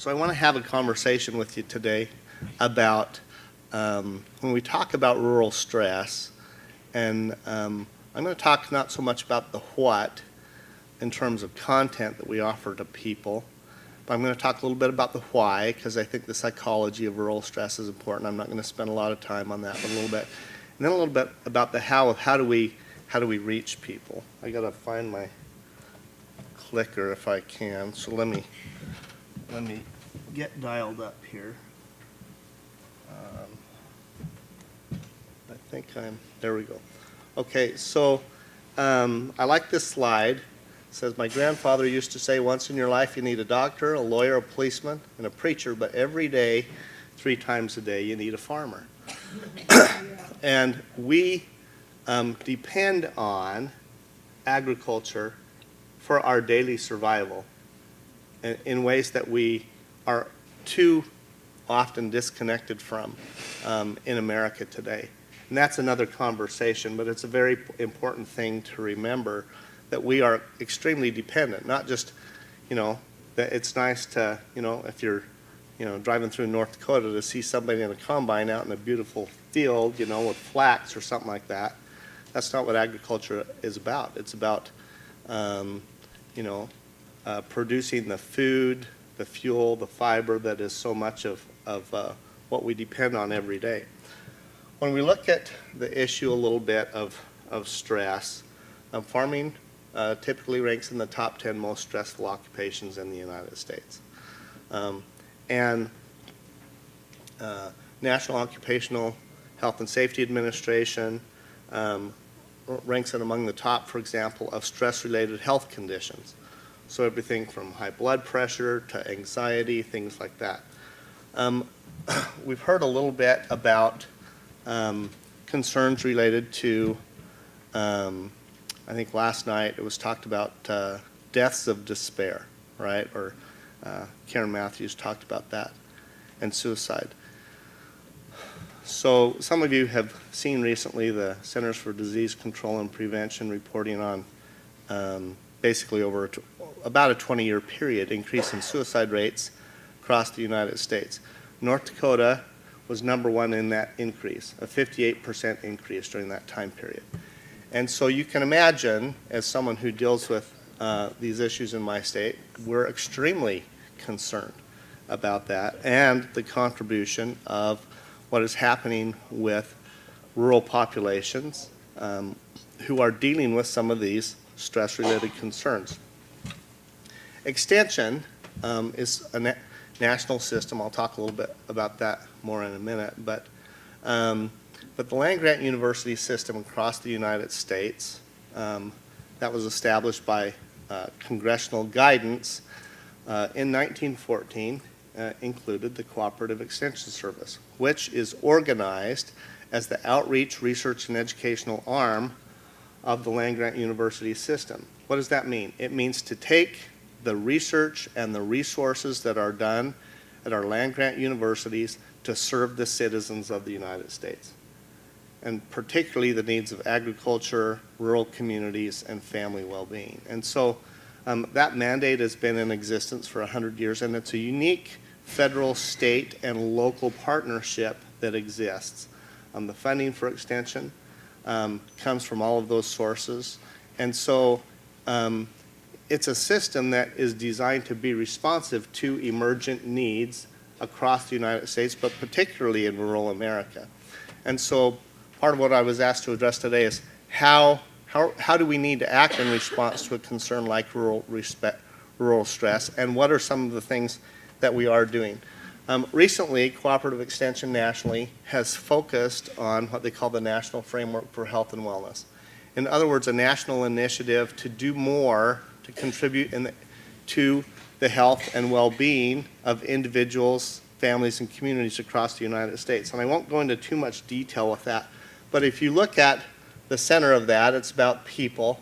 So I want to have a conversation with you today about when we talk about rural stress, and I'm going to talk not so much about the what in terms of content that we offer to people, but I'm going to talk a little bit about the why, because I think the psychology of rural stress is important. I'm not going to spend a lot of time on that, but a little bit. And then a little bit about the how of how do we reach people. I got to find my clicker if I can, so let me get dialed up here. I think there we go. Okay, so I like this slide. It says, my grandfather used to say, once in your life you need a doctor, a lawyer, a policeman, and a preacher, but every day, 3 times a day, you need a farmer. And we depend on agriculture for our daily survival in ways that we are too often disconnected from in America today. And that's another conversation, but it's a very important thing to remember that we are extremely dependent, not just, that it's nice to, if you're, driving through North Dakota to see somebody in a combine out in a beautiful field, with flax or something like that. That's not what agriculture is about. It's about, producing the food, the fuel, the fiber that is so much of what we depend on every day. When we look at the issue a little bit of stress, farming typically ranks in the top 10 most stressful occupations in the United States. And National Occupational Health and Safety Administration ranks it among the top, for example, of stress-related health conditions. So everything from high blood pressure to anxiety, things like that. We've heard a little bit about concerns related to, I think last night it was talked about deaths of despair, right? Or Karen Matthews talked about that, and suicide. So some of you have seen recently the Centers for Disease Control and Prevention reporting on basically over about a 20-year period increase in suicide rates across the United States. North Dakota was number 1 in that increase, a 58% increase during that time period. And so you can imagine, as someone who deals with these issues in my state, we're extremely concerned about that and the contribution of what is happening with rural populations who are dealing with some of these stress-related concerns. Extension is a national system. I'll talk a little bit about that more in a minute, but the land-grant university system across the United States that was established by congressional guidance in 1914 included the Cooperative Extension Service, which is organized as the outreach, research, and educational arm of the land-grant university system. What does that mean? It means to take the research and the resources that are done at our land-grant universities to serve the citizens of the United States, and particularly the needs of agriculture, rural communities, and family well-being. And so that mandate has been in existence for 100 years, and it's a unique federal, state, and local partnership that exists. The funding for extension comes from all of those sources, and so it's a system that is designed to be responsive to emergent needs across the United States, but particularly in rural America. And so part of what I was asked to address today is how do we need to act in response to a concern like rural stress, and what are some of the things that we are doing? Recently, Cooperative Extension nationally has focused on what they call the National Framework for Health and Wellness. In other words, a national initiative to do more to contribute to the health and well-being of individuals, families, and communities across the United States. And I won't go into too much detail with that, but if you look at the center of that, it's about people,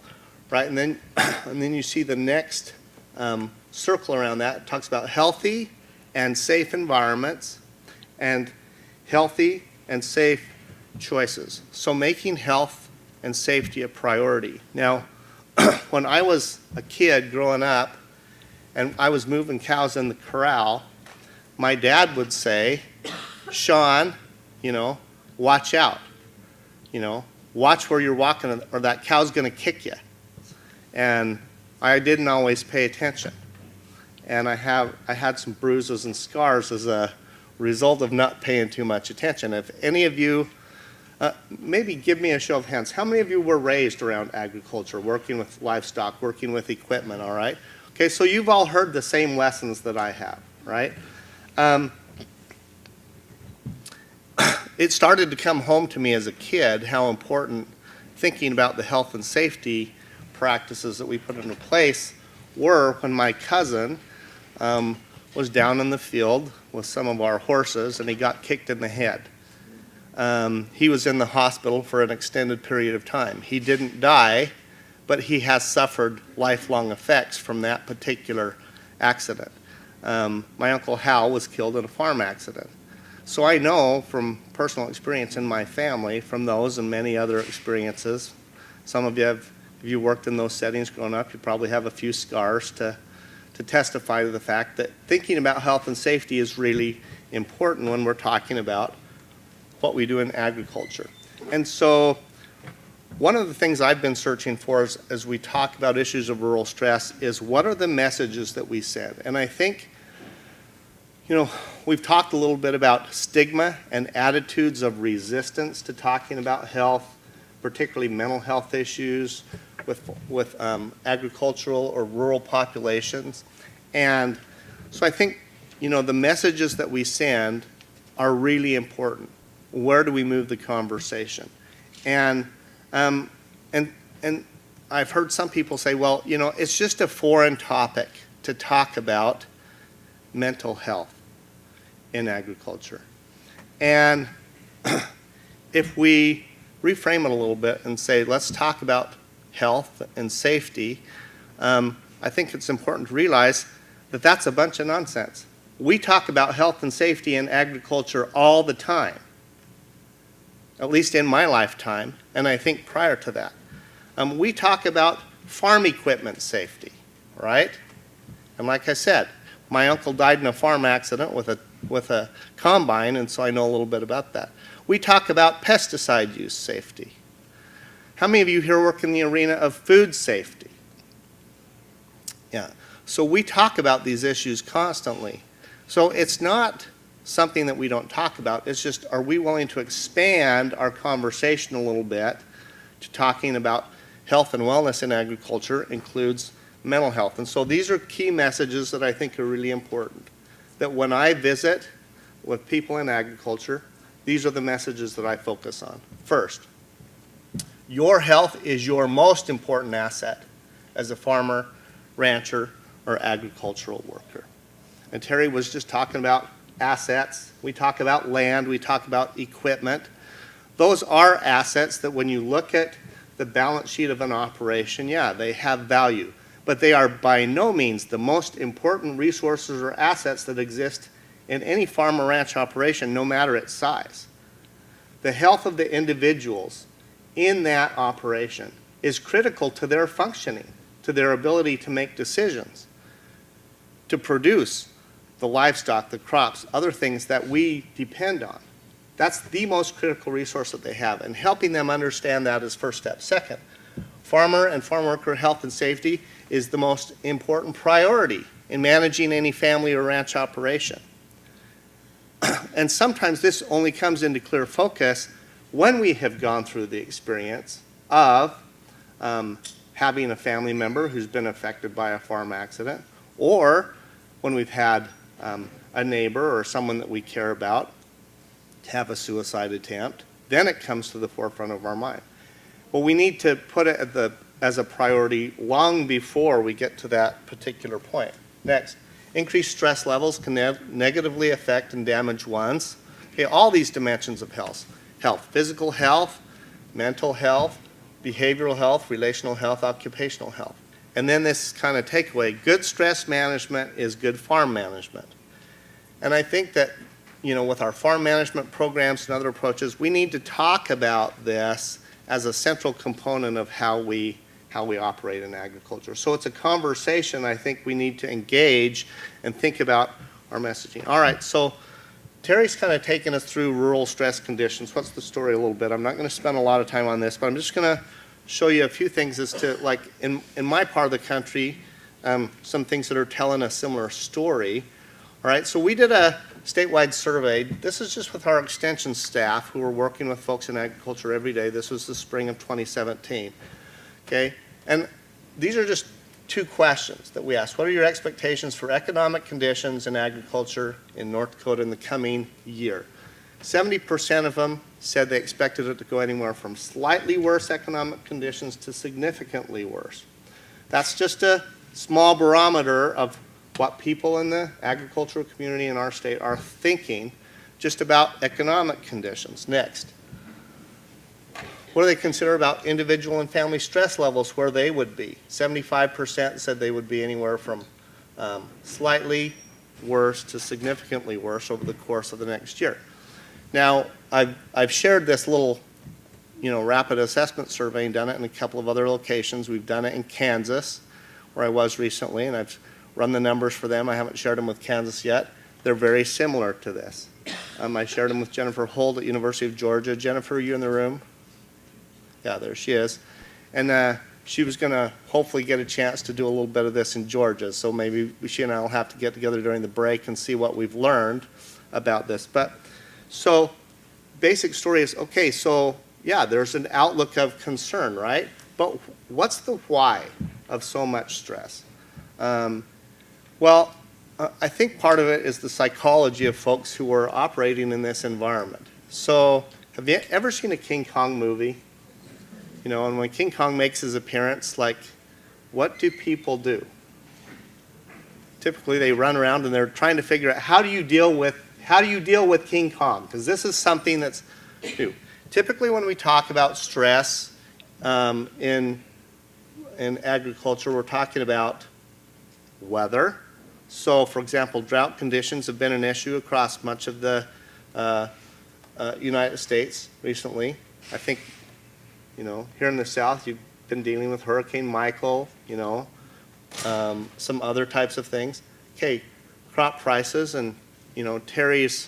right? And then you see the next circle around that. It talks about healthy and safe environments and healthy and safe choices. So making health and safety a priority. Now, when I was a kid growing up and I was moving cows in the corral, my dad would say, Sean, watch out. Watch where you're walking or that cow's going to kick you. And I didn't always pay attention. And I had some bruises and scars as a result of not paying too much attention. If any of you, maybe give me a show of hands. How many of you were raised around agriculture, working with livestock, working with equipment, all right? Okay, so you've all heard the same lessons that I have, right? It started to come home to me as a kid how important thinking about the health and safety practices that we put into place were when my cousin was down in the field with some of our horses and he got kicked in the head. He was in the hospital for an extended period of time. He didn't die, but he has suffered lifelong effects from that particular accident. My Uncle Hal was killed in a farm accident. So I know from personal experience in my family, from those and many other experiences, some of you have, if you worked in those settings growing up, you probably have a few scars to testify to the fact that thinking about health and safety is really important when we're talking about what we do in agriculture. And so one of the things I've been searching for as we talk about issues of rural stress is what are the messages that we send? And I think, we've talked a little bit about stigma and attitudes of resistance to talking about health, particularly mental health issues with agricultural or rural populations. And so I think, the messages that we send are really important. Where do we move the conversation? And I've heard some people say, well, it's just a foreign topic to talk about mental health in agriculture. And if we reframe it a little bit and say, let's talk about health and safety, I think it's important to realize that that's a bunch of nonsense. We talk about health and safety in agriculture all the time, at least in my lifetime, and I think prior to that. We talk about farm equipment safety, right? And like I said, my uncle died in a farm accident with a combine, and so I know a little bit about that. We talk about pesticide use safety. How many of you here work in the arena of food safety? Yeah. So we talk about these issues constantly. So it's not something that we don't talk about. It's just, are we willing to expand our conversation a little bit to talking about health and wellness in agriculture includes mental health. And so these are key messages that I think are really important. That when I visit with people in agriculture, these are the messages that I focus on. First, your health is your most important asset as a farmer, rancher, or agricultural worker. And Terry was just talking about assets. We talk about land. We talk about equipment. Those are assets that when you look at the balance sheet of an operation, yeah, they have value. But they are by no means the most important resources or assets that exist in any farm or ranch operation, no matter its size. The health of the individuals in that operation is critical to their functioning, to their ability to make decisions, to produce the livestock, the crops, other things that we depend on. That's the most critical resource that they have, and helping them understand that is first step. Second, farmer and farm worker health and safety is the most important priority in managing any family or ranch operation. And sometimes this only comes into clear focus when we have gone through the experience of having a family member who's been affected by a farm accident, or when we've had a neighbor or someone that we care about have a suicide attempt. Then it comes to the forefront of our mind. Well, we need to put it as a priority long before we get to that particular point. Next, increased stress levels can negatively affect and damage one's, all these dimensions of health, physical health, mental health, behavioral health, relational health, occupational health. And then this kind of takeaway, good stress management is good farm management. And I think that, with our farm management programs and other approaches, we need to talk about this as a central component of how we operate in agriculture. So it's a conversation I think we need to engage and think about our messaging. All right, so Terry's kind of taken us through rural stress conditions. What's the story a little bit? I'm not going to spend a lot of time on this, but I'm just going to show you a few things as to, like, in my part of the country, some things that are telling a similar story. All right, so we did a statewide survey. This is just with our extension staff who are working with folks in agriculture every day. This was the spring of 2017. Okay, and these are just 2 questions that we asked. What are your expectations for economic conditions in agriculture in North Dakota in the coming year? 70% of them said they expected it to go anywhere from slightly worse economic conditions to significantly worse. That's just a small barometer of what people in the agricultural community in our state are thinking just about economic conditions. Next. What do they consider about individual and family stress levels, where they would be? 75% said they would be anywhere from slightly worse to significantly worse over the course of the next year. Now, I've shared this little, rapid assessment survey and done it in a couple of other locations. We've done it in Kansas, where I was recently, and I've run the numbers for them. I haven't shared them with Kansas yet. They're very similar to this. I shared them with Jennifer Holt at University of Georgia. Jennifer, are you in the room? Yeah, there she is. And she was going to hopefully get a chance to do a little bit of this in Georgia. So maybe she and I will have to get together during the break and see what we've learned about this. But so basic story is, okay, so yeah, there's an outlook of concern, right? But what's the why of so much stress? Well, I think part of it is the psychology of folks who are operating in this environment. So have you ever seen a King Kong movie? And when King Kong makes his appearance, like, what do people do? Typically, they run around and they're trying to figure out how do you deal with King Kong? Because this is something that's new. Typically, when we talk about stress in agriculture, we're talking about weather. So, for example, drought conditions have been an issue across much of the United States recently. I think, here in the South, you've been dealing with Hurricane Michael, some other types of things. Okay, crop prices, and, Terry's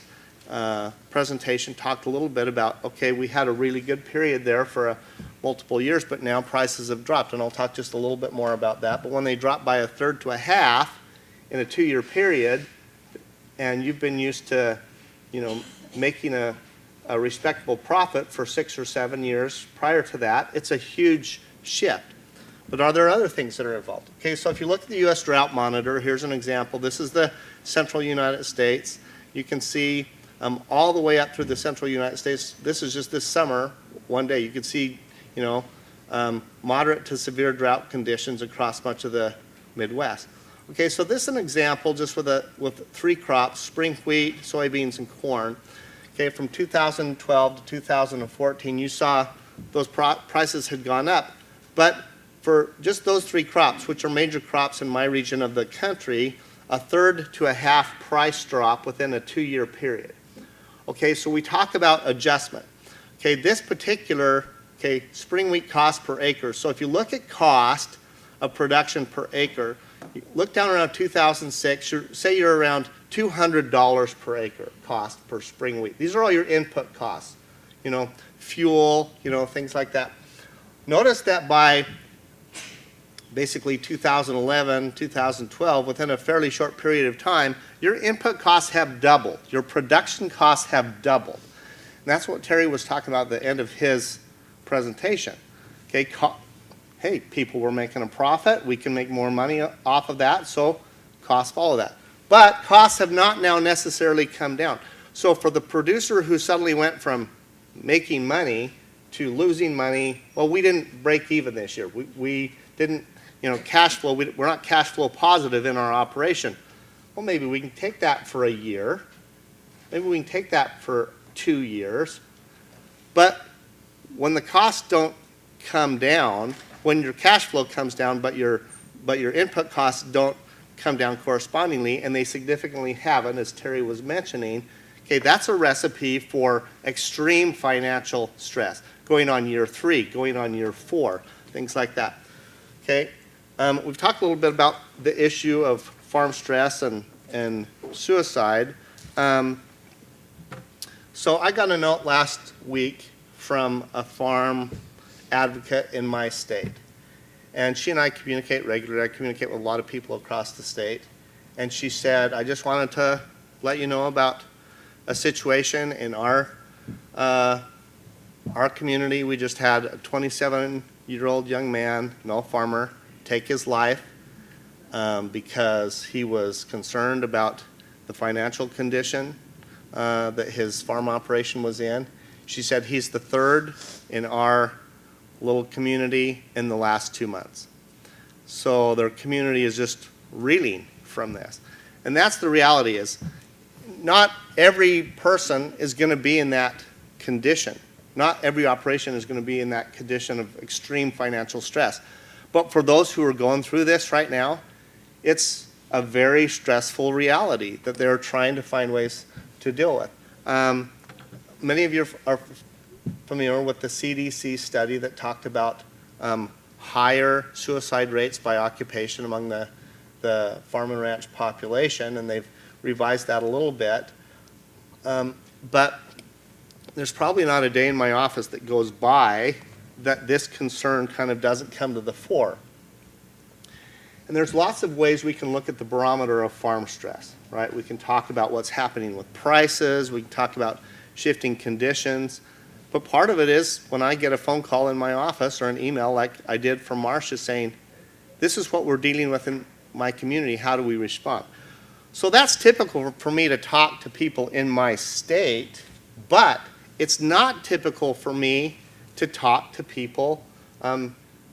presentation talked a little bit about, okay, we had a really good period there for multiple years, but now prices have dropped, and I'll talk just a little bit more about that. But when they drop by a third to a half in a 2-year period, and you've been used to, making a respectable profit for 6 or 7 years prior to that, it's a huge shift. But are there other things that are involved? Okay, so if you look at the U.S. Drought Monitor, here's an example. This is the central United States. You can see all the way up through the central United States. This is just this summer, one day. You can see, moderate to severe drought conditions across much of the Midwest. Okay, so this is an example just with 3 crops: spring wheat, soybeans, and corn. Okay, from 2012 to 2014, you saw those prices had gone up. But for just those 3 crops, which are major crops in my region of the country, a third to a half price drop within a 2-year period. Okay, so we talk about adjustment. Okay, this particular, spring wheat cost per acre. So if you look at cost of production per acre, look down around 2006, say you're around $200 per acre cost per spring wheat. These are all your input costs, fuel, things like that. Notice that by basically 2011, 2012, within a fairly short period of time, your input costs have doubled. Your production costs have doubled. And that's what Terry was talking about at the end of his presentation. Okay, hey, people were making a profit. We can make more money off of that, so costs follow that. But costs have not now necessarily come down. So for the producer who suddenly went from making money to losing money, well, we didn't break even this year. We didn't, cash flow, we're not cash flow positive in our operation. Well, maybe we can take that for a year. Maybe we can take that for 2 years. But when the costs don't come down, when your cash flow comes down, but your input costs don't come down correspondingly, and they significantly haven't, as Terry was mentioning, okay, that's a recipe for extreme financial stress, going on year 3, going on year 4, things like that. Okay, we've talked a little bit about the issue of farm stress and and suicide. So I got a note last week from a farm advocate in my state. And she and I communicate regularly. I communicate with a lot of people across the state. And she said, I just wanted to let you know about a situation in our community. We just had a 27-year-old young man, no farmer, take his life because he was concerned about the financial condition that his farm operation was in. She said he's the third in our little community in the last 2 months. So their community is just reeling from this. And that's the reality, is not every person is going to be in that condition. Not every operation is going to be in that condition of extreme financial stress. But for those who are going through this right now, it's a very stressful reality that they're trying to find ways to deal with. Many of you are familiar with the CDC study that talked about higher suicide rates by occupation among the farm and ranch population, and they've revised that a little bit. But there's probably not a day in my office that goes by that this concern kind of doesn't come to the fore. And there's lots of ways we can look at the barometer of farm stress, right? We can talk about what's happening with prices, we can talk about shifting conditions, but part of it is when I get a phone call in my office or an email like I did from Marcia saying, this is what we're dealing with in my community, how do we respond? So that's typical for me to talk to people in my state, but it's not typical for me to talk to people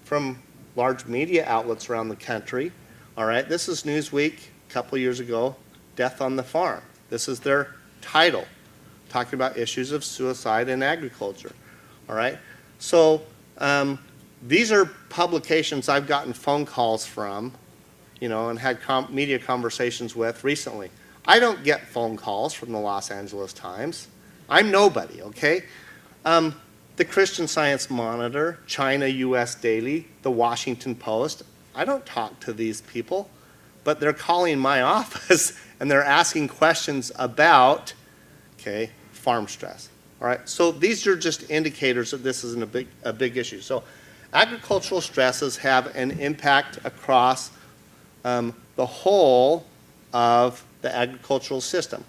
from large media outlets around the country. All right, this is Newsweek a couple of years ago, Death on the Farm. This is their title, talking about issues of suicide in agriculture. All right, so these are publications I've gotten phone calls from, and had media conversations with recently. I don't get phone calls from the Los Angeles Times. I'm nobody, okay? The Christian Science Monitor, China U.S. Daily, the Washington Post. I don't talk to these people, but they're calling my office and they're asking questions about, farm stress. All right, so these are just indicators that this isn't a big issue. So agricultural stresses have an impact across the whole of the agricultural system,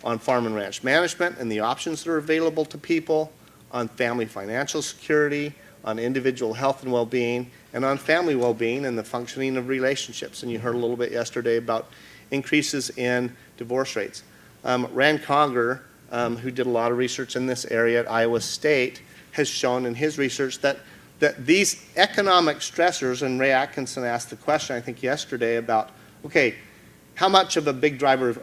on farm and ranch management and the options that are available to people, on family financial security, on individual health and well-being, and on family well-being and the functioning of relationships. And you heard a little bit yesterday about increases in divorce rates. Rand Conger, who did a lot of research in this area at Iowa State, has shown in his research that these economic stressors, and Ray Atkinson asked the question, I think yesterday, about, how much of a big driver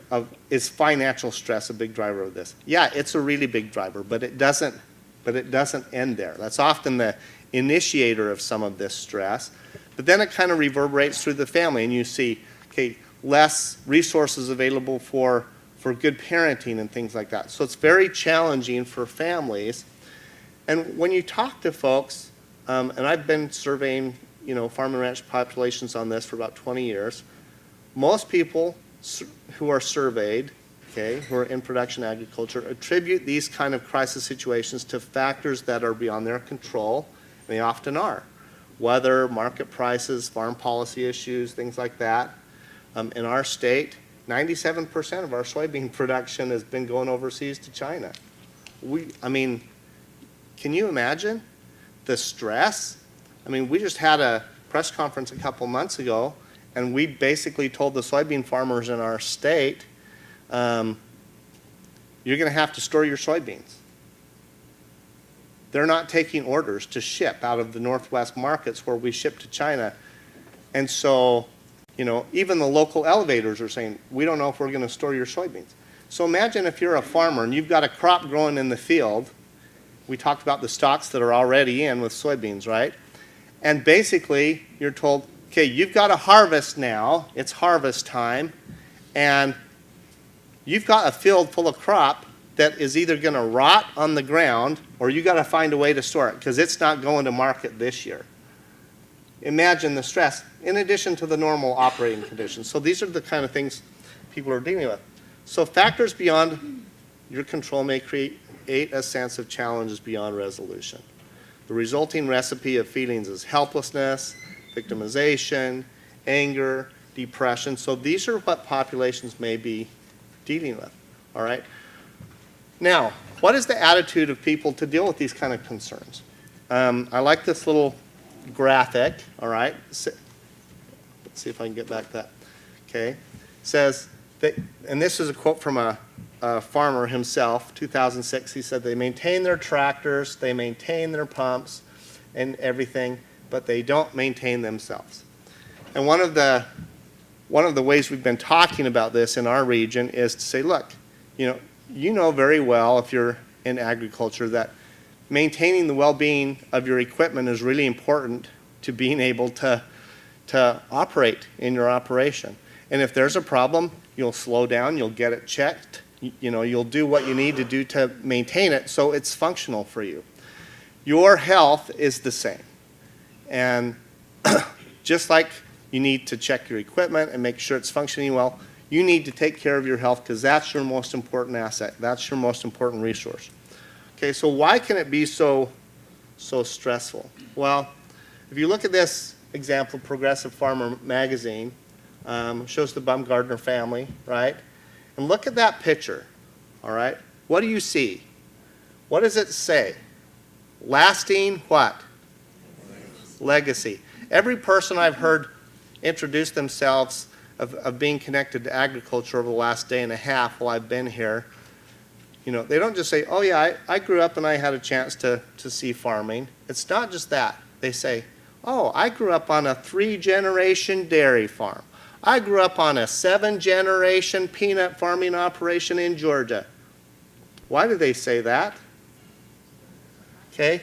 is financial stress a big driver of this? Yeah, it's a really big driver, but it doesn't end there. That's often the initiator of some of this stress. But then it kind of reverberates through the family, and you see, less resources available for good parenting and things like that. So it's very challenging for families. And when you talk to folks, and I've been surveying, farm and ranch populations on this for about 20 years, most people who are surveyed, who are in production agriculture, attribute these kind of crisis situations to factors that are beyond their control, and they often are. Weather, market prices, farm policy issues, things like that. In our state, 97% of our soybean production has been going overseas to China. Can you imagine the stress? We just had a press conference a couple months ago, and we basically told the soybean farmers in our state, you're going to have to store your soybeans. They're not taking orders to ship out of the Northwest markets where we ship to China. And so, even the local elevators are saying, we don't know if we're going to store your soybeans. So imagine if you're a farmer and you've got a crop growing in the field. We talked about the stocks that are already in with soybeans, right? And basically, you're told, you've got to harvest now. It's harvest time. And you've got a field full of crop that is either going to rot on the ground or you got to find a way to store it because it's not going to market this year. Imagine the stress in addition to the normal operating conditions. So these are the kind of things people are dealing with. So factors beyond your control may create a sense of challenges beyond resolution. The resulting recipe of feelings is helplessness, victimization, anger, depression. So these are what populations may be dealing with, all right? Now, what is the attitude of people to deal with these kind of concerns? I like this little graphic, all right? Let's see if I can get back that. Okay. It says that, and this is a quote from a farmer himself, 2006. He said, they maintain their tractors, they maintain their pumps and everything, but they don't maintain themselves. And one of the ways we've been talking about this in our region is to say, look, you know very well if you're in agriculture that maintaining the well-being of your equipment is really important to being able to operate in your operation. And if there's a problem, you'll slow down, you'll get it checked, you'll do what you need to do to maintain it so it's functional for you. Your health is the same. And just like you need to check your equipment and make sure it's functioning well, you need to take care of your health because that's your most important asset. That's your most important resource. Okay, so why can it be so stressful? Well, if you look at this example, Progressive Farmer magazine, shows the Baumgartner family, right? And look at that picture, all right? What do you see? What does it say? Lasting what? Legacy. Every person I've heard introduce themselves of being connected to agriculture over the last day and a half while I've been here, they don't just say, oh yeah, I grew up and I had a chance to see farming. It's not just that. They say, oh, I grew up on a 3-generation dairy farm. I grew up on a 7-generation peanut farming operation in Georgia. Why do they say that? Okay.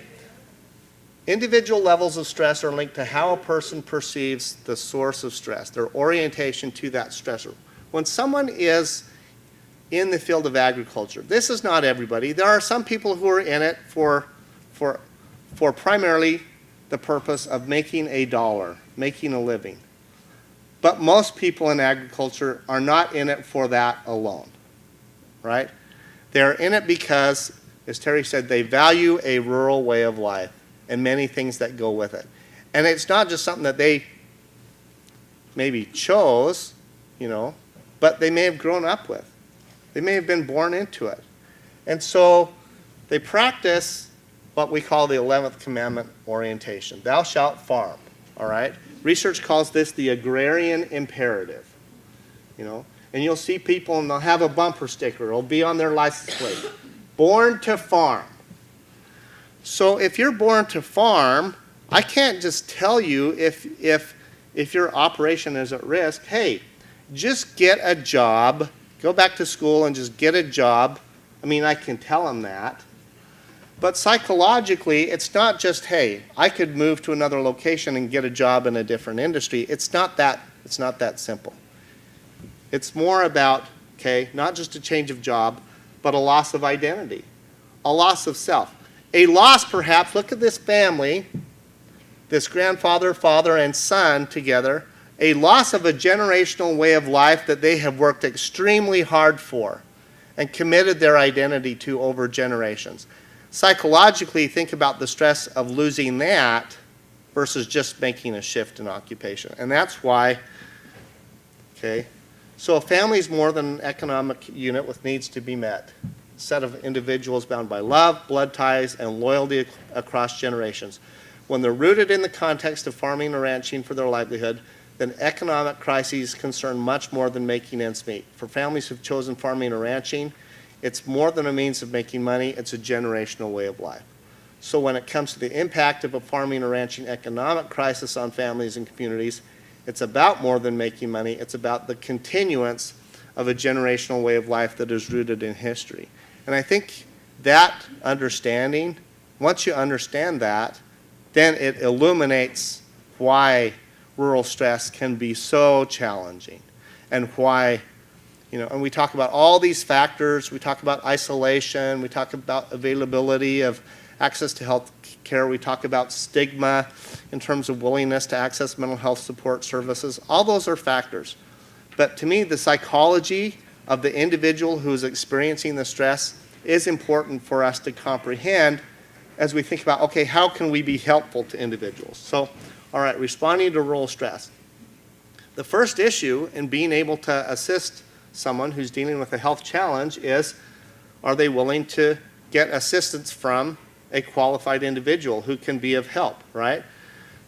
Individual levels of stress are linked to how a person perceives the source of stress, their orientation to that stressor. When someone is in the field of agriculture, this is not everybody. There are some people who are in it for primarily the purpose of making a dollar, making a living. But most people in agriculture are not in it for that alone, right? They're in it because, as Terry said, they value a rural way of life and many things that go with it. And it's not just something that they maybe chose, but they may have grown up with. They may have been born into it. And so they practice what we call the 11th commandment orientation. Thou shalt farm, all right? Research calls this the agrarian imperative, And you'll see people and they'll have a bumper sticker. It'll be on their license plate. Born to farm. So if you're born to farm, I can't just tell you if your operation is at risk, hey, just get a job, go back to school and just get a job. I mean, I can tell them that. But psychologically, it's not just, hey, I could move to another location and get a job in a different industry. It's not that simple. It's more about, okay, not just a change of job, but a loss of identity, a loss of self. A loss, perhaps, look at this family, this grandfather, father, and son together, a loss of a generational way of life that they have worked extremely hard for and committed their identity to over generations. Psychologically, think about the stress of losing that versus just making a shift in occupation. And that's why, okay, so a family is more than an economic unit with needs to be met. A set of individuals bound by love, blood ties, and loyalty across generations. When they're rooted in the context of farming or ranching for their livelihood, then economic crises concern much more than making ends meet. For families who've chosen farming or ranching, it's more than a means of making money, it's a generational way of life. So when it comes to the impact of a farming or ranching economic crisis on families and communities, it's about more than making money, it's about the continuance of a generational way of life that is rooted in history. And I think that understanding, once you understand that, then it illuminates why rural stress can be so challenging and why, and we talk about all these factors. We talk about isolation. We talk about availability of access to health care. We talk about stigma in terms of willingness to access mental health support services. All those are factors. But to me, the psychology of the individual who is experiencing the stress is important for us to comprehend as we think about, okay, how can we be helpful to individuals? So, all right, responding to rural stress. The first issue in being able to assist someone who's dealing with a health challenge is, are they willing to get assistance from a qualified individual who can be of help, right?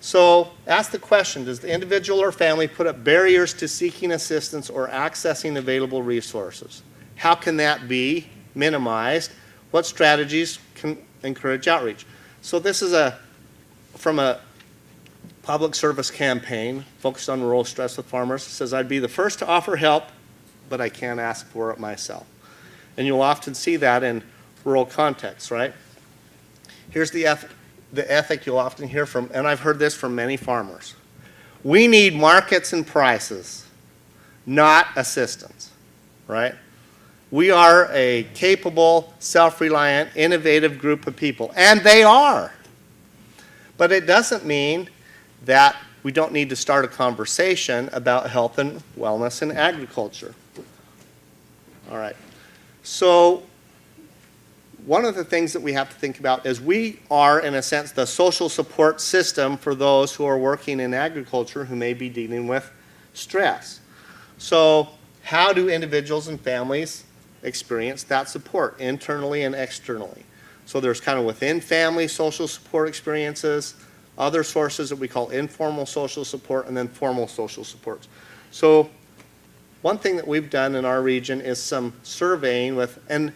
So ask the question, does the individual or family put up barriers to seeking assistance or accessing available resources? How can that be minimized? What strategies can encourage outreach? So this is from a public service campaign focused on rural stress with farmers. It says, I'd be the first to offer help, but I can't ask for it myself. And you'll often see that in rural contexts, right? Here's the ethic you'll often hear from, and I've heard this from many farmers. We need markets and prices, not assistance, right? We are a capable, self-reliant, innovative group of people, and they are. But it doesn't mean that we don't need to start a conversation about health and wellness in agriculture. All right. So one of the things that we have to think about is we are, in a sense, the social support system for those who are working in agriculture who may be dealing with stress. So how do individuals and families experience that support internally and externally? So there's kind of within family social support experiences, other sources that we call informal social support, and then formal social supports. So one thing that we've done in our region is some surveying with, and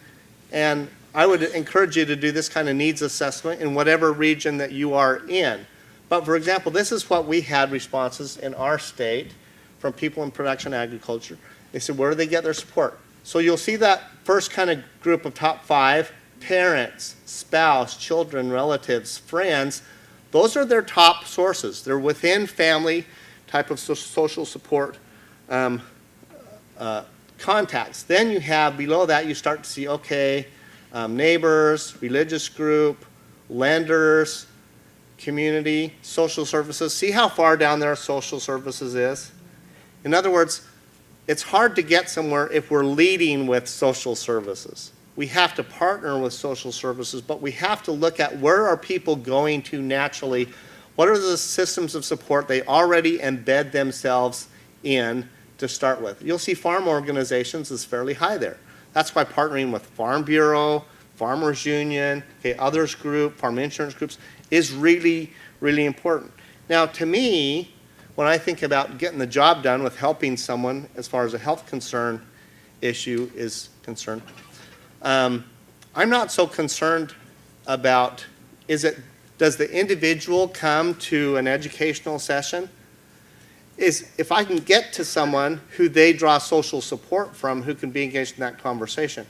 I would encourage you to do this kind of needs assessment in whatever region that you are in. But for example, this is what we had responses in our state from people in production agriculture. They said, where do they get their support? So you'll see that first kind of group of top 5, parents, spouse, children, relatives, friends. Those are their top sources. They're within family type of social support contacts. Then you have, below that, you start to see, okay, neighbors, religious group, lenders, community, social services. See how far down there social services is? In other words, it's hard to get somewhere if we're leading with social services. We have to partner with social services, but we have to look at where are people going to naturally, what are the systems of support they already embed themselves in to start with. You'll see farm organizations is fairly high there. That's why partnering with Farm Bureau, Farmers Union, okay, others group, farm insurance groups is really, really important. Now to me, when I think about getting the job done with helping someone as far as a health concern issue is concerned, I'm not so concerned about does the individual come to an educational session? If I can get to someone who they draw social support from who can be engaged in that conversation.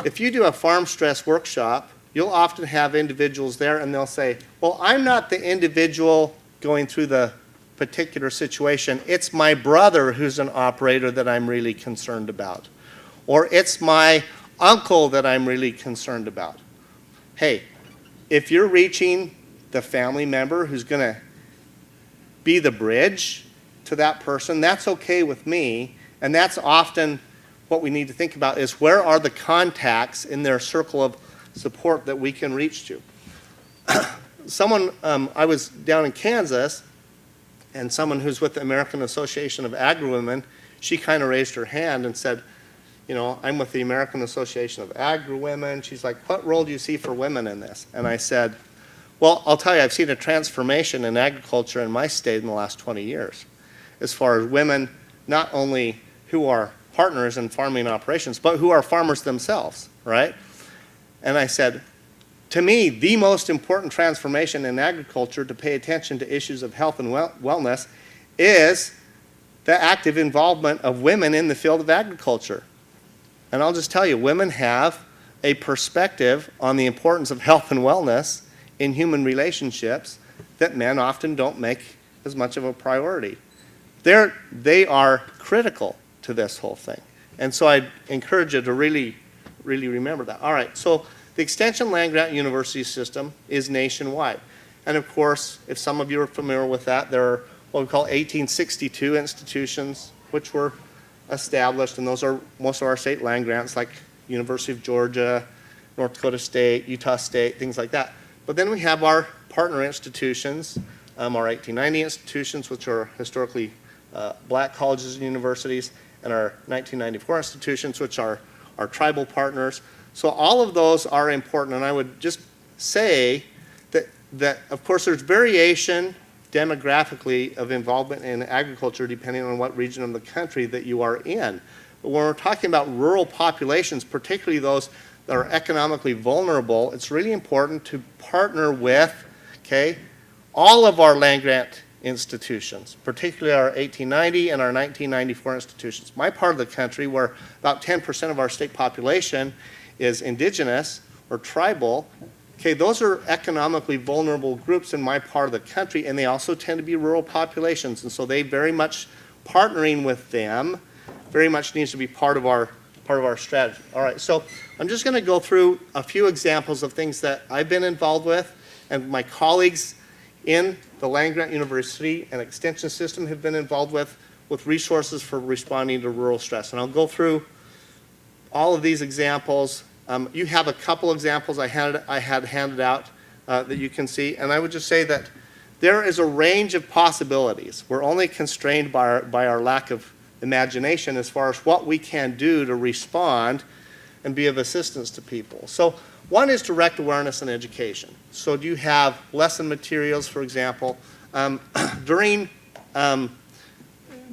If you do a farm stress workshop, you'll often have individuals there and they'll say, well, I'm not the individual going through the particular situation. It's my brother who's an operator that I'm really concerned about. Or it's my uncle that I'm really concerned about. Hey, if you're reaching the family member who's going to be the bridge to that person, that's okay with me. And that's often what we need to think about is where are the contacts in their circle of support that we can reach to. I was down in Kansas, and someone who's with the American Association of Agri-Women, she kind of raised her hand and said, you know, I'm with the American Association of Agri-Women. She's like, what role do you see for women in this? And I said, well, I'll tell you, I've seen a transformation in agriculture in my state in the last 20 years as far as women not only who are partners in farming operations, but who are farmers themselves, right? And I said, to me, the most important transformation in agriculture to pay attention to issues of health and wellness is the active involvement of women in the field of agriculture. And I'll just tell you, women have a perspective on the importance of health and wellness in human relationships that men often don't make as much of a priority. They are critical to this whole thing. And so I encourage you to really, really remember that. All right, so the Extension Land-Grant University system is nationwide. And of course, if some of you are familiar with that, there are what we call 1862 institutions, which were established, and those are most of our state land grants, like University of Georgia, North Dakota State, Utah State, things like that. But then we have our partner institutions, our 1890 institutions, which are historically black colleges and universities, and our 1994 institutions, which are our tribal partners. So all of those are important, and I would just say that of course there's variation demographically of involvement in agriculture depending on what region of the country that you are in. But when we're talking about rural populations, particularly those that are economically vulnerable, it's really important to partner with, okay, all of our land grant institutions, particularly our 1890 and our 1994 institutions. My part of the country, where about 10% of our state population is indigenous or tribal, okay, those are economically vulnerable groups in my part of the country, and they also tend to be rural populations, and so they very much, partnering with them very much needs to be part of our strategy. All right, so I'm just going to go through a few examples of things that I've been involved with, and my colleagues in the land grant university and extension system have been involved with resources for responding to rural stress. And I'll go through all of these examples. You have a couple examples I had handed out that you can see, and I would just say that there is a range of possibilities. We're only constrained by our lack of imagination as far as what we can do to respond and be of assistance to people. So one is direct awareness and education. So do you have lesson materials, for example? During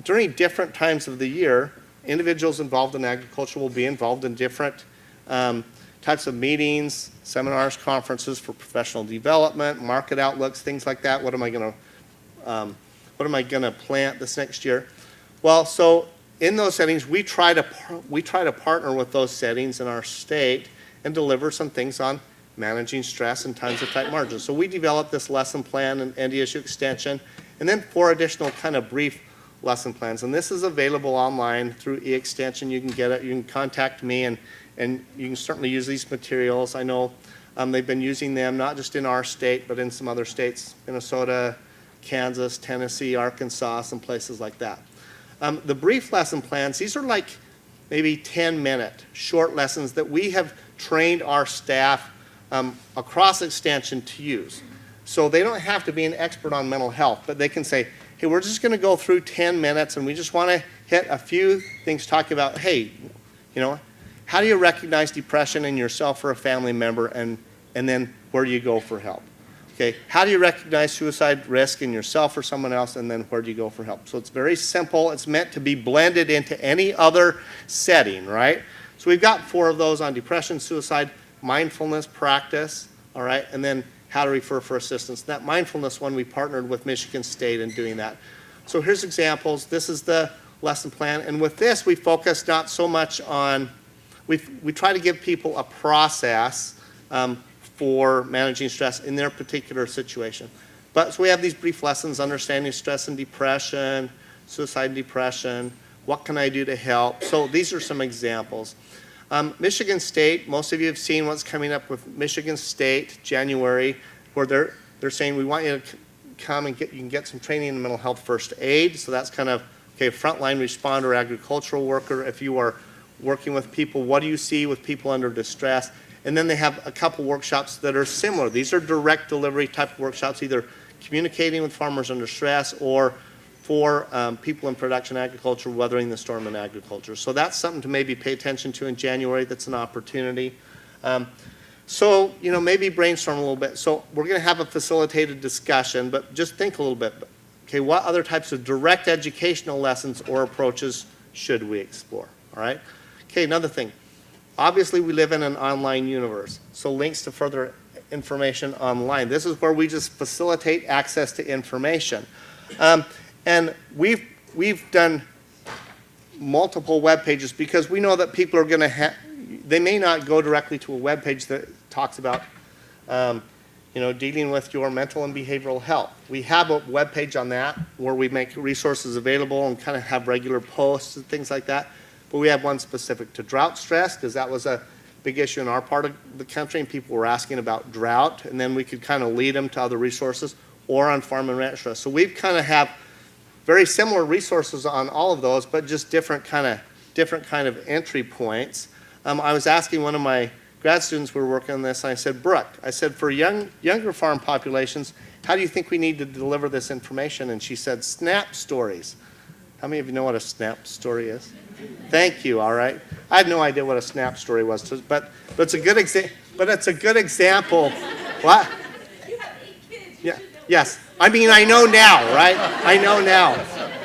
different times of the year, individuals involved in agriculture will be involved in different types of meetings, seminars, conferences for professional development, market outlooks, things like that. What am I going to plant this next year? Well, so in those settings, we try to partner with those settings in our state and deliver some things on managing stress in times of tight margins. So we developed this lesson plan and NDSU extension, and then 4 additional kind of brief lesson plans. And this is available online through e-extension. You can get it. You can contact me, and you can certainly use these materials. I know they've been using them not just in our state, but in some other states, Minnesota, Kansas, Tennessee, Arkansas, some places like that. The brief lesson plans, these are like maybe 10-minute short lessons that we have trained our staff across extension to use. So they don't have to be an expert on mental health, but they can say, hey, we're just going to go through 10 minutes and we just want to hit a few things talking about, hey, you know, how do you recognize depression in yourself or a family member, and then where do you go for help? Okay, how do you recognize suicide risk in yourself or someone else, and then where do you go for help? So it's very simple. It's meant to be blended into any other setting, right? So we've got 4 of those on depression, suicide, mindfulness practice, all right, and then how to refer for assistance. That mindfulness one, we partnered with Michigan State in doing that. So here's examples. This is the lesson plan, and with this we focus not so much on, we try to give people a process for managing stress in their particular situation. But so we have these brief lessons, understanding stress and depression, suicide and depression, what can I do to help? So these are some examples. Michigan State, most of you have seen what's coming up with Michigan State, January, where they're saying we want you to come and you can get some training in mental health first aid. So that's kind of, okay, frontline responder, agricultural worker, if you are working with people, what do you see with people under distress? And then they have a couple workshops that are similar. These are direct delivery type of workshops, either communicating with farmers under stress or for people in production agriculture, weathering the storm in agriculture. So that's something to maybe pay attention to in January. That's an opportunity. So, you know, maybe brainstorm a little bit. So we're going to have a facilitated discussion, but just think a little bit. Okay, what other types of direct educational lessons or approaches should we explore? All right? Okay, another thing. Obviously, we live in an online universe, so links to further information online. This is where we just facilitate access to information. And we've done multiple web pages because we know that people are going to they may not go directly to a web page that talks about you know, dealing with your mental and behavioral health. We have a web page on that where we make resources available and kind of have regular posts and things like that. But we have one specific to drought stress because that was a big issue in our part of the country, and people were asking about drought, and then we could kind of lead them to other resources, or on farm and ranch stress. So we've kind of have very similar resources on all of those, but just different kind of entry points. I was asking one of my grad students who were working on this, and I said, Brooke, I said, for younger farm populations, how do you think we need to deliver this information? And she said, SNAP stories. How many of you know what a SNAP story is? Thank you, all right. I had no idea what a SNAP story was, but it's a good example. What? You have 8 kids. Yeah. Yes. I mean, I know now, right? I know now.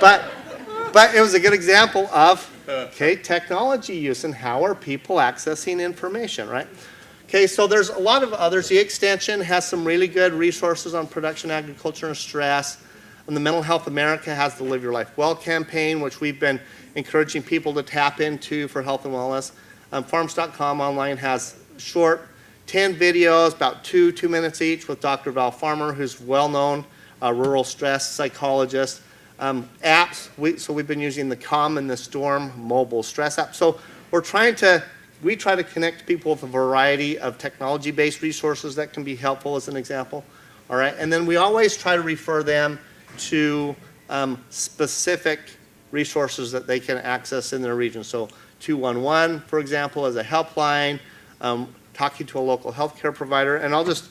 But it was a good example of, okay, technology use and how are people accessing information, right? Okay, so there's a lot of others. The Extension has some really good resources on production, agriculture, and stress. And the Mental Health America has the Live Your Life Well campaign, which we've been encouraging people to tap into for health and wellness. Farms.com online has short 10 videos, about 2 minutes each, with Dr. Val Farmer, who's well-known rural stress psychologist. Apps, so we've been using the Calm and the Storm mobile stress app. So we try to connect people with a variety of technology-based resources that can be helpful, as an example. All right, and then we always try to refer them to specific resources that they can access in their region. So 211, for example, as a helpline, talking to a local healthcare provider, and I'll just,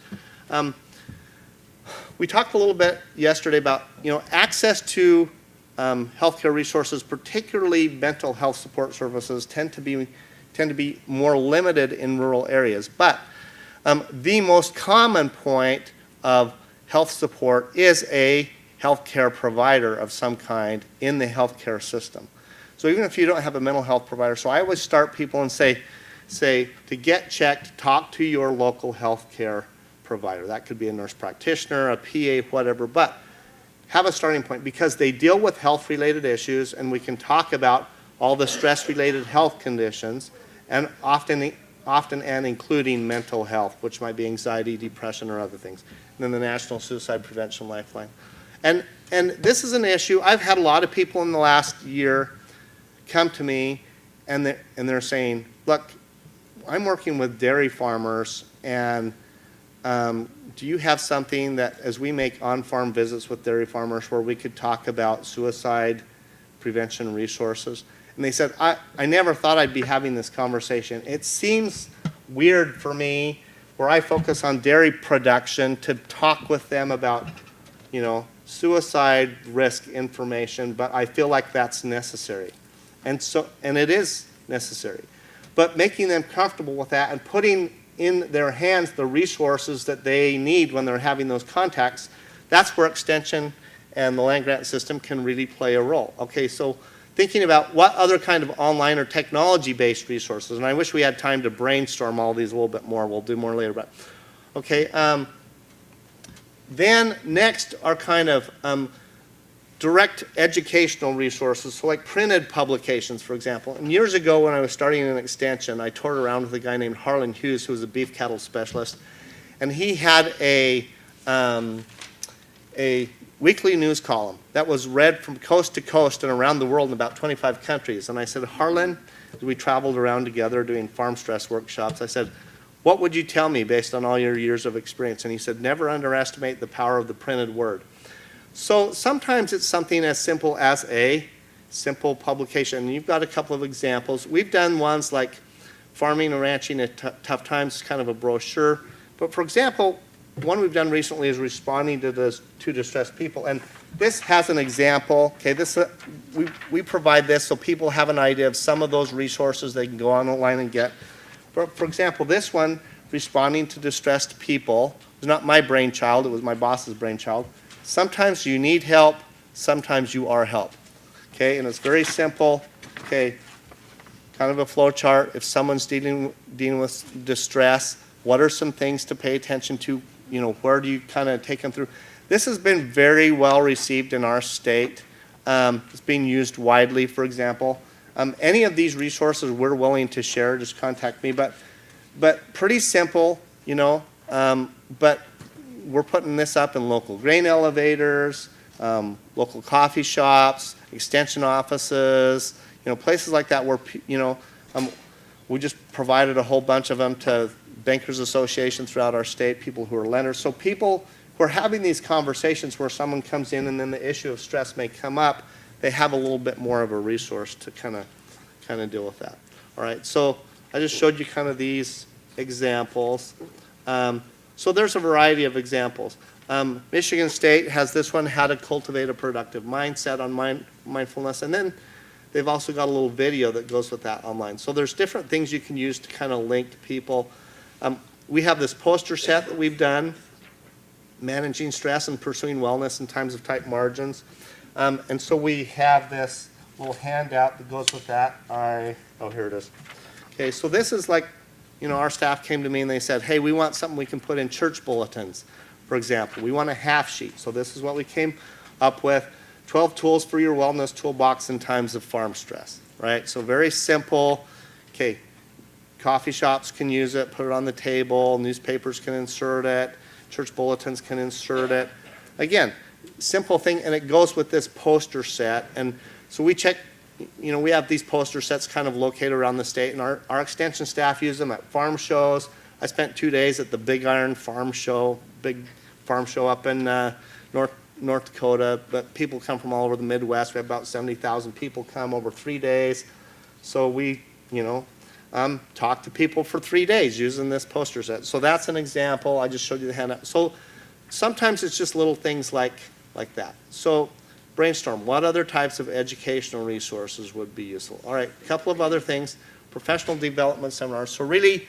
we talked a little bit yesterday about, access to healthcare resources, particularly mental health support services, tend to be more limited in rural areas. But the most common point of health support is a healthcare provider of some kind in the healthcare system. So even if you don't have a mental health provider, so I always start people and say to get checked, talk to your local healthcare provider. That could be a nurse practitioner, a PA, whatever, but have a starting point because they deal with health-related issues, and we can talk about all the stress-related health conditions, and often and including mental health, which might be anxiety, depression, or other things. And then the National Suicide Prevention Lifeline. And this is an issue. I've had a lot of people in the last year come to me, and they're saying, look, I'm working with dairy farmers, and do you have something that, as we make on-farm visits with dairy farmers, where we could talk about suicide prevention resources? And they said, I never thought I'd be having this conversation. It seems weird for me, where I focus on dairy production, to talk with them about, suicide risk information, but I feel like that's necessary. And it is necessary. But making them comfortable with that and putting in their hands the resources that they need when they're having those contacts, that's where Extension and the land grant system can really play a role. Okay, so thinking about what other kind of online or technology-based resources, and I wish we had time to brainstorm all these a little bit more. We'll do more later, but okay. Then next are kind of direct educational resources, so like printed publications, for example. And years ago when I was starting an Extension, I toured around with a guy named Harlan Hughes, who was a beef cattle specialist, and he had a weekly news column that was read from coast to coast and around the world in about 25 countries. And I said, Harlan, as we traveled around together doing farm stress workshops, I said, what would you tell me based on all your years of experience? And he said, never underestimate the power of the printed word. So sometimes it's something as simple as a simple publication. And you've got a couple of examples. We've done ones like Farming and Ranching at Tough Times, kind of a brochure. But for example, one we've done recently is Responding to Distressed People. And this has an example. Okay, we provide this so people have an idea of some of those resources they can go online and get. For example, this one, Responding to Distressed People, was not my brainchild, it was my boss's brainchild. Sometimes you need help, sometimes you are help. Okay, and it's very simple. Okay, kind of a flow chart. If someone's dealing with distress, what are some things to pay attention to? Where do you kind of take them through? This has been very well received in our state. It's being used widely, for example. Any of these resources we're willing to share, just contact me. But pretty simple, but we're putting this up in local grain elevators, local coffee shops, extension offices, places like that where, we just provided a whole bunch of them to bankers associations throughout our state, people who are lenders. So people who are having these conversations where someone comes in and then the issue of stress may come up, they have a little bit more of a resource to kind of deal with that. All right, so I just showed you kind of these examples. So there's a variety of examples. Michigan State has this one, How to Cultivate a Productive Mindset on mindfulness, and then they've also got a little video that goes with that online. So there's different things you can use to kind of link people. We have this poster set that we've done, Managing Stress and Pursuing Wellness in Times of Tight Margins. And so we have this little handout that goes with that. Oh, here it is. Okay, so this is like, our staff came to me and they said, hey, we want something we can put in church bulletins, for example. We want a half sheet. So this is what we came up with, 12 tools for your wellness toolbox in times of farm stress, right? So very simple. Okay, coffee shops can use it, put it on the table, newspapers can insert it, church bulletins can insert it. Again, simple thing, and it goes with this poster set. And so we check, we have these poster sets kind of located around the state, and our extension staff use them at farm shows. I spent 2 days at the Big Iron Farm Show, big farm show up in North Dakota, but people come from all over the Midwest. We have about 70,000 people come over 3 days. So we, talk to people for 3 days using this poster set. So that's an example. I just showed you the handout. So sometimes it's just little things like that. So brainstorm, what other types of educational resources would be useful? All right, a couple of other things, professional development seminars. So really,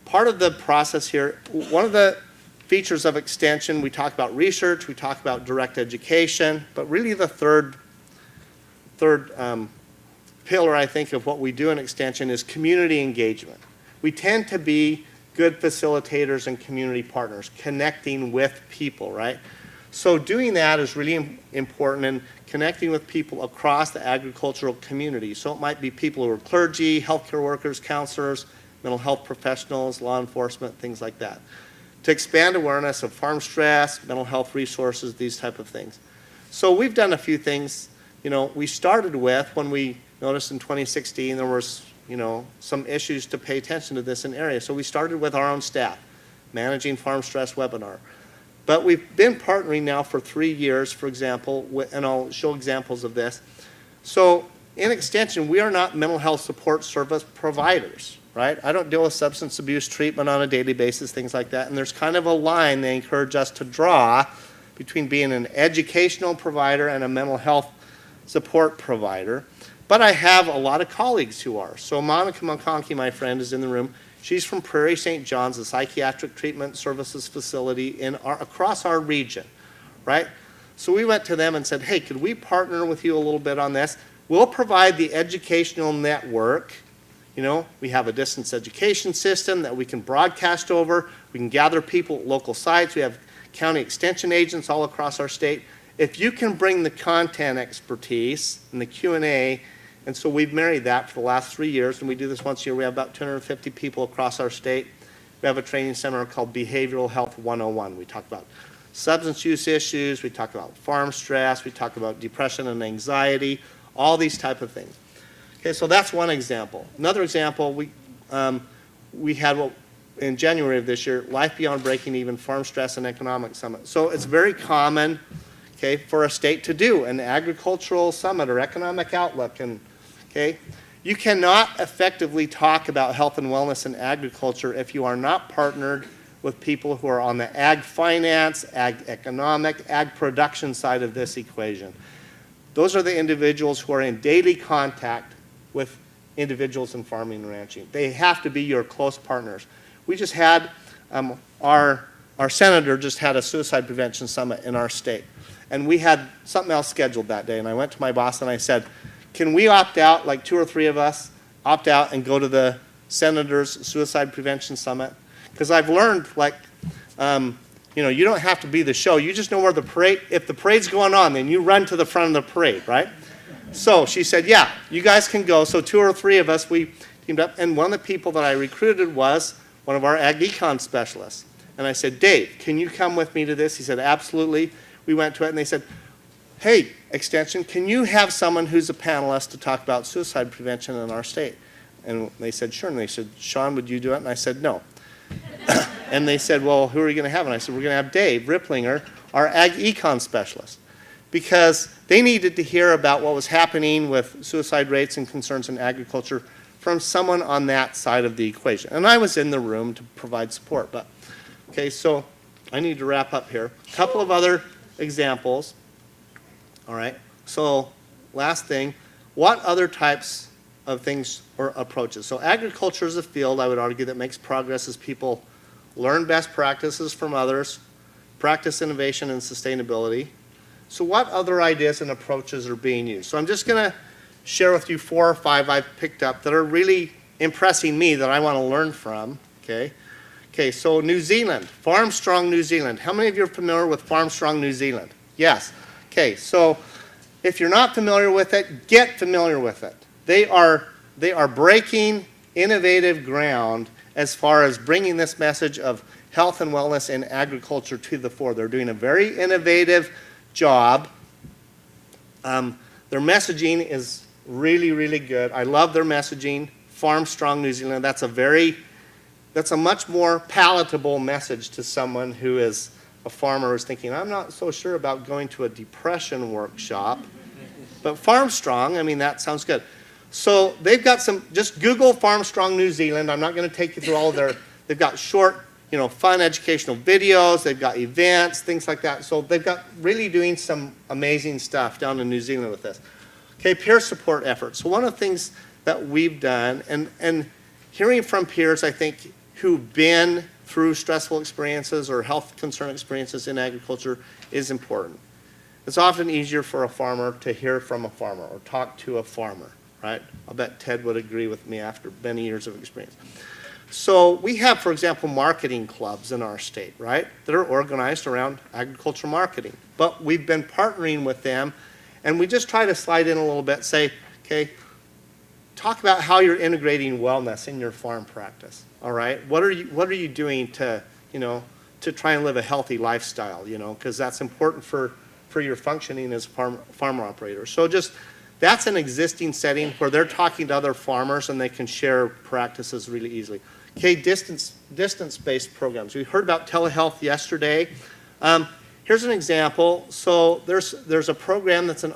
part of the process here, one of the features of extension, we talk about research, we talk about direct education, but really the third pillar, I think, of what we do in extension is community engagement. We tend to be good facilitators and community partners, connecting with people, right? So doing that is really important, and connecting with people across the agricultural community. So it might be people who are clergy, healthcare workers, counselors, mental health professionals, law enforcement, things like that. To expand awareness of farm stress, mental health resources, these type of things. So we've done a few things. We started with, when we noticed in 2016 there was, some issues to pay attention to this in area. So we started with our own staff, Managing Farm Stress webinar. But we've been partnering now for 3 years, for example, and I'll show examples of this. So in extension, we are not mental health support service providers, right? I don't deal with substance abuse treatment on a daily basis, things like that. And there's kind of a line they encourage us to draw between being an educational provider and a mental health support provider. But I have a lot of colleagues who are. So Monica McConkey, my friend, is in the room. She's from Prairie St. John's, a psychiatric treatment services facility across our region, right? So we went to them and said, hey, could we partner with you a little bit on this? We'll provide the educational network. We have a distance education system that we can broadcast over. We can gather people at local sites. We have county extension agents all across our state. If you can bring the content expertise and the Q&A, and so we've married that for the last 3 years, and we do this once a year. We have about 250 people across our state. We have a training seminar called Behavioral Health 101. We talk about substance use issues, we talk about farm stress, we talk about depression and anxiety, all these type of things. Okay, so that's one example. Another example, we had in January of this year, Life Beyond Breaking Even, Farm Stress and Economic Summit. So it's very common, okay, for a state to do an agricultural summit or economic outlook. And okay, you cannot effectively talk about health and wellness in agriculture if you are not partnered with people who are on the ag finance, ag economic, ag production side of this equation. Those are the individuals who are in daily contact with individuals in farming and ranching. They have to be your close partners. We just had, our senator just had a suicide prevention summit in our state. And we had something else scheduled that day. And I went to my boss and I said, can we opt out, like 2 or 3 of us, opt out and go to the senator's suicide prevention summit? Because I've learned, you don't have to be the show. You just know where the parade, if the parade's going on, then you run to the front of the parade, right? So she said, yeah, you guys can go. So 2 or 3 of us, we teamed up. And one of the people that I recruited was one of our ag econ specialists. And I said, Dave, can you come with me to this? He said, absolutely. We went to it and they said, hey, Extension, can you have someone who's a panelist to talk about suicide prevention in our state? And they said, sure. And they said, Sean, would you do it? And I said, no. And they said, well, who are you going to have? And I said, we're going to have Dave Ripplinger, our ag econ specialist, because they needed to hear about what was happening with suicide rates and concerns in agriculture from someone on that side of the equation. And I was in the room to provide support. But okay, so I need to wrap up here. A couple of other examples. All right, so last thing, what other types of things or approaches? So agriculture is a field, I would argue, that makes progress as people learn best practices from others, practice innovation and sustainability. So what other ideas and approaches are being used? So I'm just going to share with you 4 or 5 I've picked up that are really impressing me that I want to learn from. Okay, so New Zealand, Farm Strong New Zealand. How many of you are familiar with Farm Strong New Zealand? Yes. Okay, so if you're not familiar with it, get familiar with it. They are breaking innovative ground as far as bringing this message of health and wellness in agriculture to the fore. They're doing a very innovative job. Their messaging is really, really good. I love their messaging. Farm Strong New Zealand, that's a much more palatable message to someone who is a farmer who's thinking, I'm not so sure about going to a depression workshop. But Farm Strong, I mean, that sounds good. So they've got some, just Google Farm Strong New Zealand. I'm not going to take you through all of their, they've got short, fun educational videos. They've got events, things like that. So they've got really doing some amazing stuff down in New Zealand with this. Okay, peer support efforts. So one of the things that we've done, and hearing from peers, I think, who've been through stressful experiences or health concern experiences in agriculture is important. It's often easier for a farmer to hear from a farmer or talk to a farmer, right? I'll bet Ted would agree with me after many years of experience. So we have, for example, marketing clubs in our state, right, that are organized around agriculture marketing. But we've been partnering with them, and we just try to slide in a little bit, say, okay, talk about how you're integrating wellness in your farm practice, all right? What are you doing to, to try and live a healthy lifestyle, because that's important for your functioning as a farmer operator. So just, that's an existing setting where they're talking to other farmers and they can share practices really easily. Okay, distance-based programs. We heard about telehealth yesterday. Here's an example. So there's a program that's an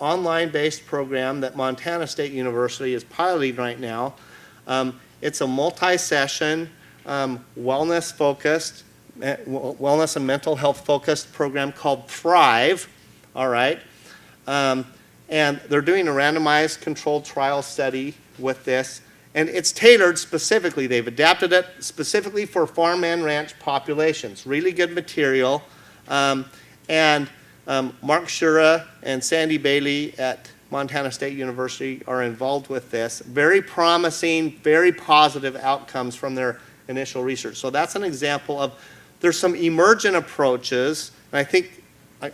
online-based program that Montana State University is piloting right now. It's a multi-session, wellness and mental health focused program called Thrive, all right? And they're doing a randomized controlled trial study with this, and it's tailored specifically. They've adapted it specifically for farm and ranch populations. Really good material. Mark Shura and Sandy Bailey at Montana State University are involved with this. Very promising, very positive outcomes from their initial research. So that's an example of, there's some emergent approaches, and I think, I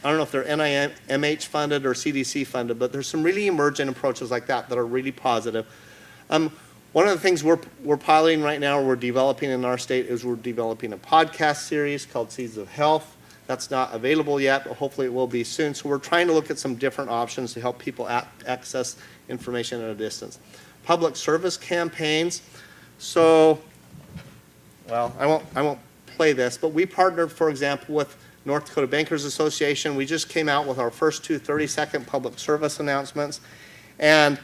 don't know if they're NIMH funded or CDC funded, but there's some really emergent approaches like that that are really positive. One of the things we're piloting right now, we're developing in our state, is we're developing a podcast series called Seeds of Health. That's not available yet, but hopefully it will be soon. So we're trying to look at some different options to help people access information at a distance. Public service campaigns. So, well, I won't play this, but we partnered, for example, with North Dakota Bankers Association. We just came out with our first 2 30-second public service announcements. And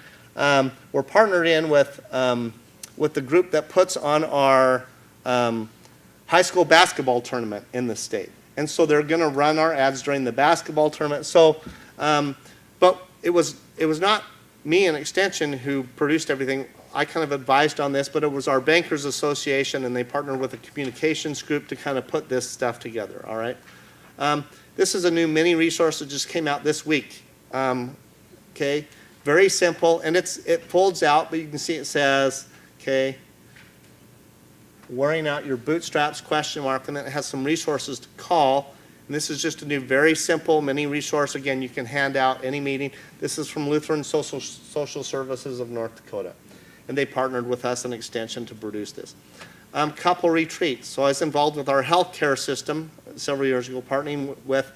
we're partnered in with the group that puts on our high school basketball tournament in the state. And so they're going to run our ads during the basketball tournament. So, but it was not me and Extension who produced everything. I kind of advised on this, but it was our Bankers Association, and they partnered with a communications group to kind of put this stuff together, all right? This is a new mini resource that just came out this week, okay? Very simple, and it folds out, but you can see it says, okay, wearing out your bootstraps, ? And then it has some resources to call. And this is just a new, very simple mini resource. Again, you can hand out any meeting. This is from Lutheran Social Services of North Dakota. And they partnered with us in Extension to produce this. Couple retreats. So I was involved with our healthcare system several years ago, partnering with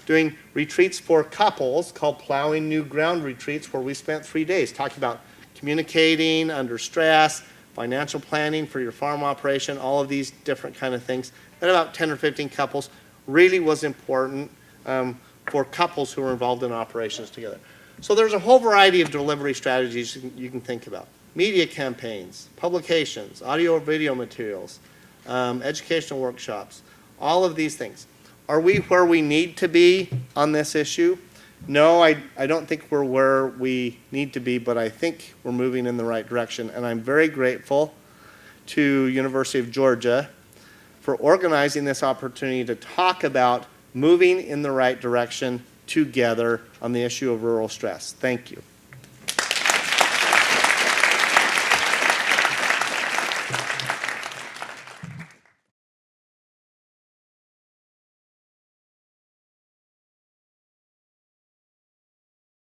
doing retreats for couples called Plowing New Ground retreats, where we spent 3 days talking about communicating under stress, financial planning for your farm operation, all of these different kind of things. And about 10 or 15 couples really was important for couples who were involved in operations together. So there's a whole variety of delivery strategies you can think about. Media campaigns, publications, audio or video materials, educational workshops, all of these things. Are we where we need to be on this issue? No, I don't think we're where we need to be, but I think we're moving in the right direction. And I'm very grateful to University of Georgia for organizing this opportunity to talk about moving in the right direction together on the issue of rural stress. Thank you.